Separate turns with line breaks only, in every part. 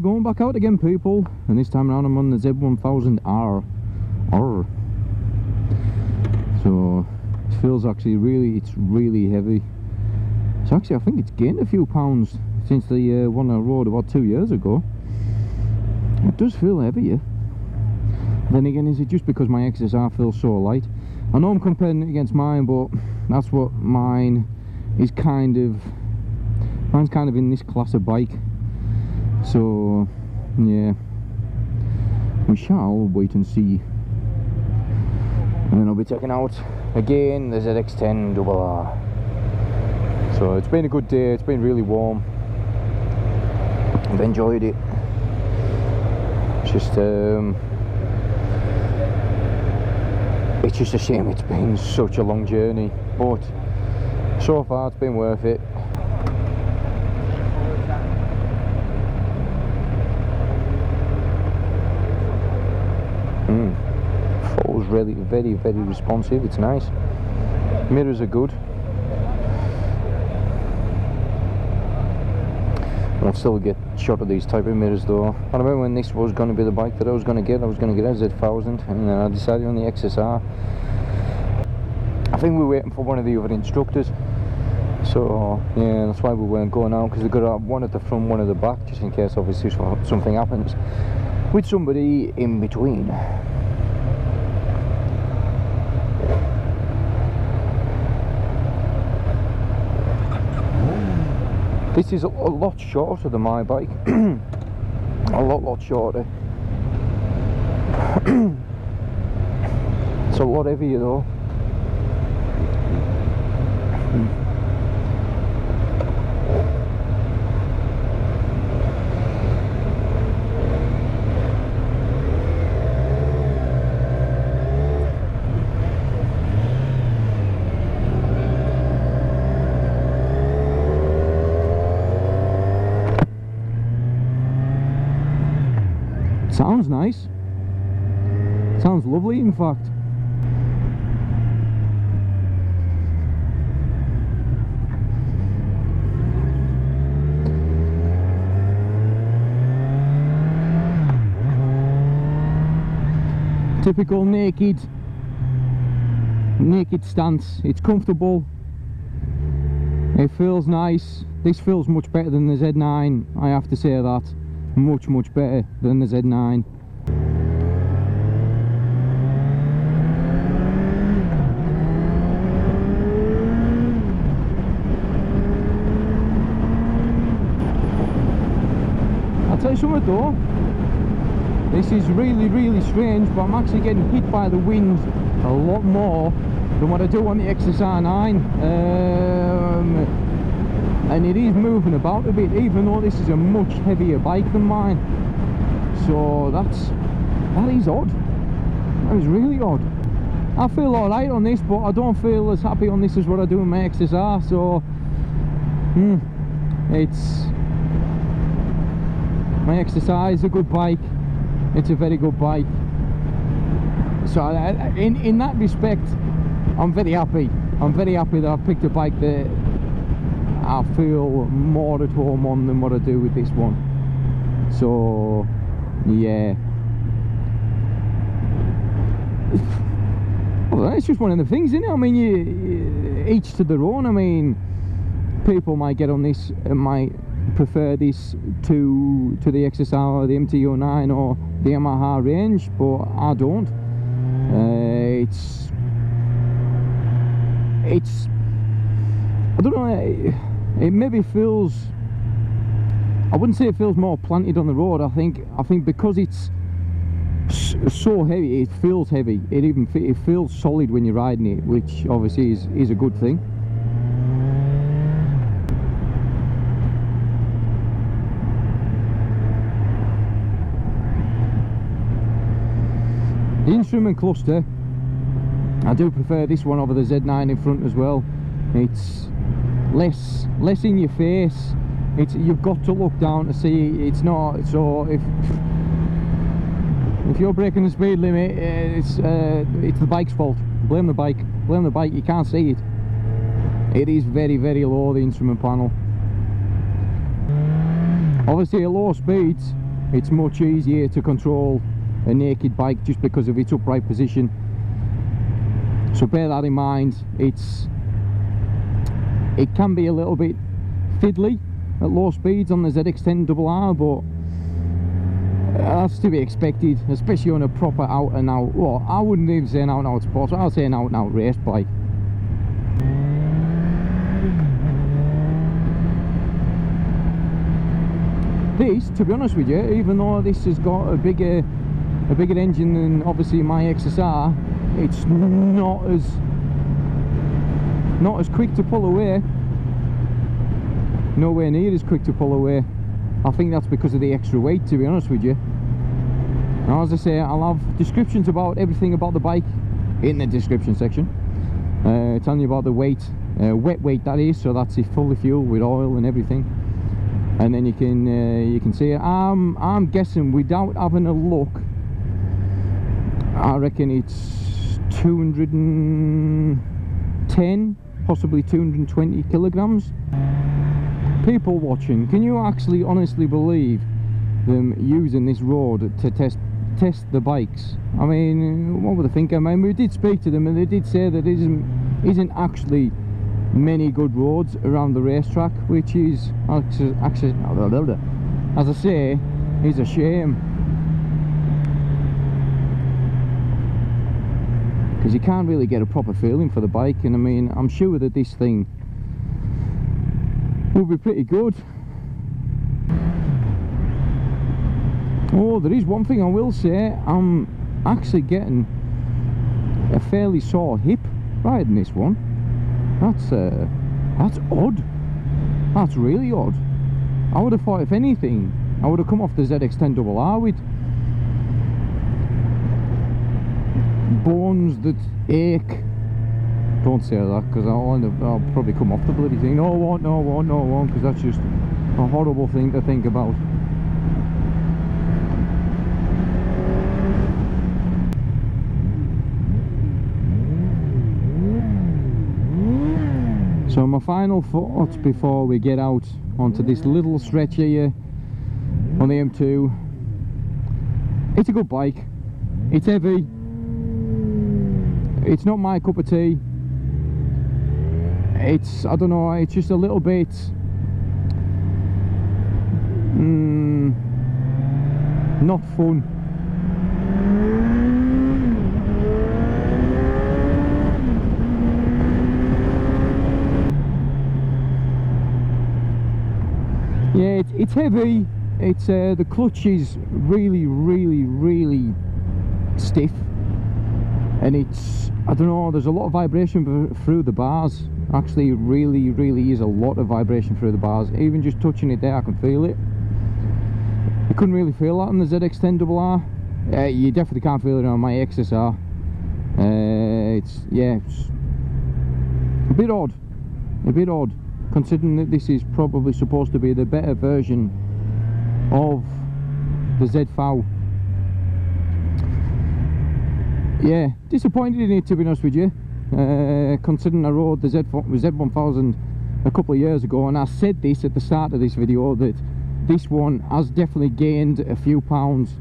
going back out again, people, and this time around I'm on the Z1000R. So it feels actually it's really heavy. So actually I think it's gained a few pounds since the one I rode about 2 years ago. It does feel heavier. Then again, is it just because my XSR feels so light? I know I'm comparing it against mine, but that's what mine is kind of. Mine's kind of in this class of bike. So yeah, we shall wait and see. And then I'll be checking out again the ZX10R. So it's been a good day, it's been really warm. I've enjoyed it. It's just a shame it's been such a long journey, but so far it's been worth it. Photo's really very responsive, it's nice. Mirrors are good. I'll still get shot of these type of mirrors though. I remember when this was going to be the bike that I was going to get a Z1000, and then I decided on the XSR. I think we were waiting for one of the other instructors, so yeah, that's why we weren't going out, because they got one at the front, one at the back, just in case obviously something happens with somebody in between. This is a lot shorter than my bike. A lot shorter. It's a lot heavier though. Sounds nice. Sounds lovely, in fact. Typical naked stance. It's comfortable. It feels nice. This feels much better than the Z9. I have to say that. Much better than the Z9. I'll tell you something though, this is really strange, but I'm actually getting hit by the wind a lot more than what I do on the XSR9. And it is moving about a bit, even though this is a much heavier bike than mine. So that is odd. That is really odd. I feel alright on this, but I don't feel as happy on this as what I do in my XSR. So my XSR is a good bike. It's a very good bike. So in that respect, I'm very happy. I'm very happy that I've picked a bike that I feel more at home on than what I do with this one. So yeah, well, it's just one of the things, isn't it? I mean, each to their own. I mean, people might get on this and might prefer this to the XSR or the MT-09 or the YAMAHA range, but I don't. It's I don't know, it maybe feels, I wouldn't say it feels more planted on the road. I think because it's so heavy, it feels heavy. It feels solid when you're riding it, which obviously is a good thing. The instrument cluster, I do prefer this one over the Z9 in front as well. It's less in your face. You've got to look down to see. It's not so if you're breaking the speed limit, it's the bike's fault. Blame the bike. You can't see it. It is very low, the instrument panel. Obviously at low speeds It's much easier to control a naked bike just because of its upright position. So bear that in mind. It can be a little bit fiddly at low speeds on the ZX10R, but that's to be expected, especially on a proper out and out, well, I wouldn't even say an out and out sport, I'll say an out and out race bike. This, to be honest with you, even though this has got a bigger engine than obviously my XSR, it's not as quick to pull away. Nowhere near as quick to pull away. I think that's because of the extra weight, to be honest with you. Now, as I say, I'll have descriptions about everything about the bike in the description section, telling you about the weight, wet weight that is, so that's it fully fueled with oil and everything. And then you can see it. I'm guessing, without having a look, I reckon it's 210, possibly 220 kilograms. People watching, can you actually honestly believe them using this road to test the bikes? I mean, what would they think? I mean, we did speak to them and they did say that there isn't actually many good roads around the racetrack, which is actually, as I say, is a shame, because you can't really get a proper feeling for the bike. And I mean, I'm sure that this thing will be pretty good. Oh, there is one thing I will say, I'm actually getting a fairly sore hip riding this one. That's odd. That's really odd. I would have thought, if anything, I would have come off the ZX10R with bones that ache. Don't say that, because I'll probably come off the bloody thing. No, I won't, because that's just a horrible thing to think about. So my final thoughts before we get out onto this little stretch here on the M2. It's a good bike. It's heavy. It's not my cup of tea. I don't know, it's just a little bit not fun. Yeah, it's heavy. It's the clutch is really stiff, and it's, I don't know, there's a lot of vibration through the bars. Actually, really is a lot of vibration through the bars. Even just touching it there, I can feel it. You couldn't really feel that on the ZX10R. You definitely can't feel it on my XSR. It's a bit odd, considering that this is probably supposed to be the better version of the Z1000. Yeah, disappointed in it, to be honest with you, considering I rode the Z1000 a couple of years ago, and I said this at the start of this video, that this one has definitely gained a few pounds.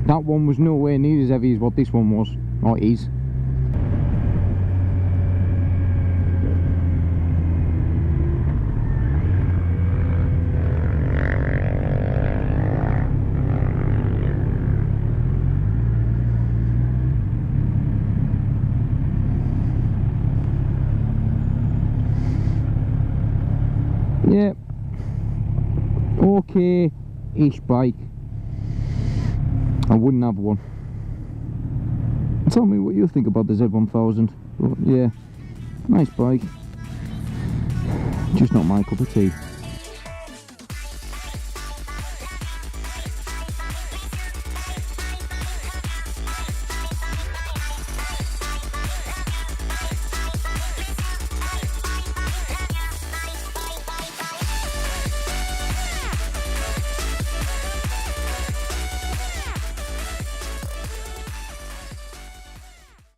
That one was nowhere near as heavy as what this one was, or is. Yeah, okay-ish bike. I wouldn't have one. Tell me what you think about the Z1000. But yeah, nice bike. Just not my cup of tea.